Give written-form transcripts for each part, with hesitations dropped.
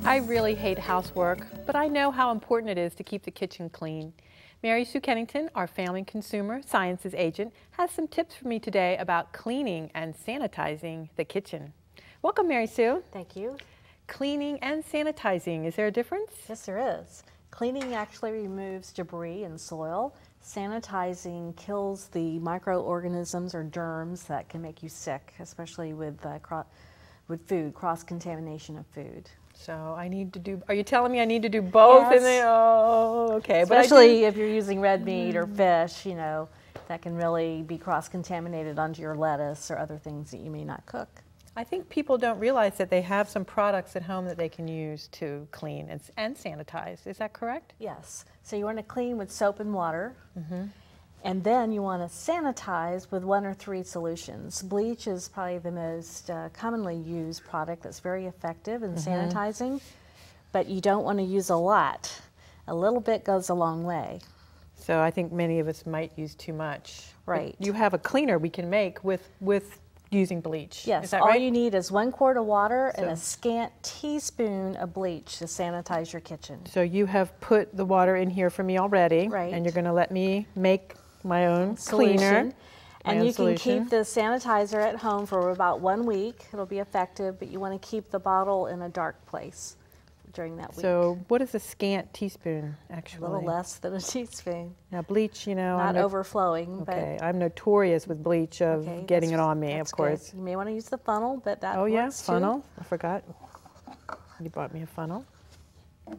I really hate housework, but I know how important it is to keep the kitchen clean. Mary Sue Kennington, our family consumer sciences agent, has some tips for me today about cleaning and sanitizing the kitchen. Welcome, Mary Sue. Thank you. Cleaning and sanitizing, is there a difference? Yes, there is. Cleaning actually removes debris and soil. Sanitizing kills the microorganisms or germs that can make you sick, especially with food, cross-contamination of food. So I need to do, are you telling me I need to do both? Yes. Okay. Especially if you're using red meat or fish, you know, that can really be cross-contaminated onto your lettuce or other things that you may not cook. I think people don't realize that they have some products at home that they can use to clean and sanitize. Is that correct? Yes. So you want to clean with soap and water. And then you want to sanitize with 1 or 3 solutions. Bleach is probably the most commonly used product that's very effective in sanitizing, but you don't want to use a lot. A little bit goes a long way. So I think many of us might use too much. Right. But you have a cleaner we can make with using bleach. Yes, is that all right? you need is 1 quart of water and a scant teaspoon of bleach to sanitize your kitchen. So you have put the water in here for me already. Right. And you're going to let me make my own Solution. cleaner. And you can keep the sanitizer at home for about 1 week. It'll be effective, but you want to keep the bottle in a dark place during that week. So what is a scant teaspoon, actually? A little less than a teaspoon. Now bleach, you know. Not overflowing. Okay, I'm notorious with bleach of getting it on me, of course. Good. You may want to use the funnel, but that works works too. Funnel. I forgot. You bought me a funnel. You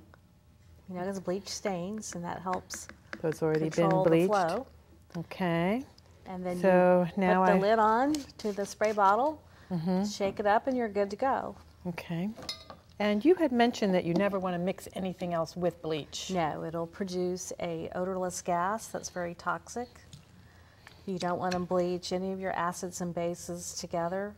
know, because bleach stains, and that helps So it's already control been bleached. the flow. Okay. And then so you now put the lid on to the spray bottle, Mm-hmm. shake it up, and you're good to go. Okay. And you had mentioned that you never want to mix anything else with bleach. No, it'll produce a odorless gas that's very toxic. You don't want to bleach any of your acids and bases together.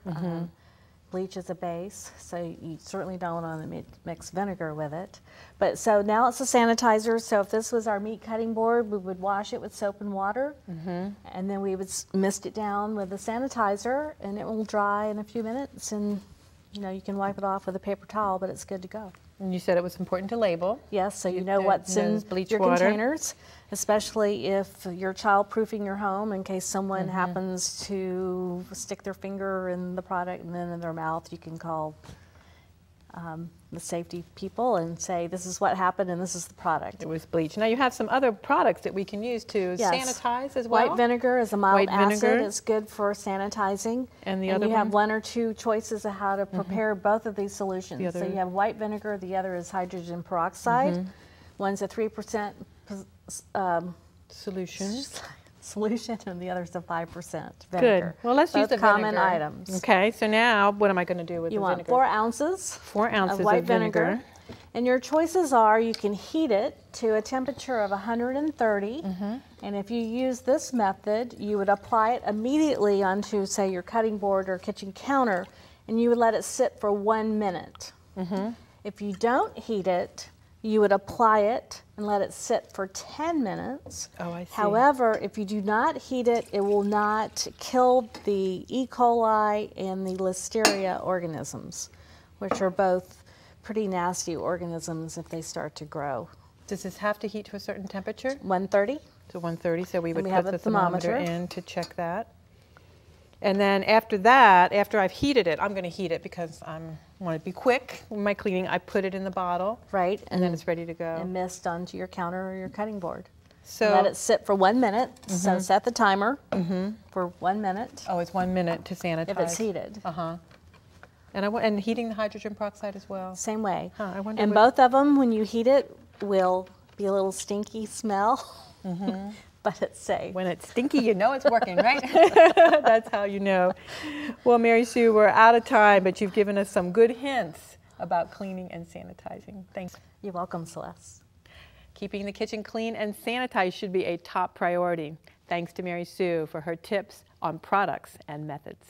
Bleach is a base, so you certainly don't want to mix vinegar with it. But so now it's a sanitizer, so if this was our meat cutting board, we would wash it with soap and water, and then we would mist it down with the sanitizer, and it will dry in a few minutes, and you know, you can wipe it off with a paper towel, but it's good to go. And you said it was important to label. Yes, so you know what's in your containers, especially if you're child-proofing your home in case someone happens to stick their finger in the product and then in their mouth. You can call the safety people and say, this is what happened and this is the product. It was bleach. Now you have some other products that we can use to sanitize as well. White vinegar is a mild acid. Vinegar. It's good for sanitizing. And the and other you have 1 or 2 choices of how to prepare both of these solutions. The So you have white vinegar, the other is hydrogen peroxide. One's a 3% solution, and the other's a 5% vinegar. Good. Well, let's use the common vinegar. items. Okay, so now what am I going to do with the vinegar? You want 4 ounces, 4 ounces of white vinegar. And your choices are, you can heat it to a temperature of 130, and if you use this method, you would apply it immediately onto, say, your cutting board or kitchen counter, and you would let it sit for 1 minute. If you don't heat it, you would apply it and let it sit for 10 minutes. Oh, I see. However, if you do not heat it, it will not kill the E. coli and the Listeria organisms, which are both pretty nasty organisms if they start to grow. Does this have to heat to a certain temperature? 130. So 130, so we would we put have the a thermometer thermometer in to check that. And then after that, after I've heated it, I'm going to heat it because I want to be quick with my cleaning. I put it in the bottle. Right. And then it's ready to go. And mist onto your counter or your cutting board. So let it sit for 1 minute. So set the timer for 1 minute. Oh, it's 1 minute to sanitize. If it's heated. And heating the hydrogen peroxide as well. Same way. I wonder and both of them, when you heat it, will be a little stinky smell. But it's safe. When it's stinky, you know it's working, right? That's how you know. Well, Mary Sue, we're out of time, but you've given us some good hints about cleaning and sanitizing. Thanks. You're welcome, Celeste. Keeping the kitchen clean and sanitized should be a top priority. Thanks to Mary Sue for her tips on products and methods.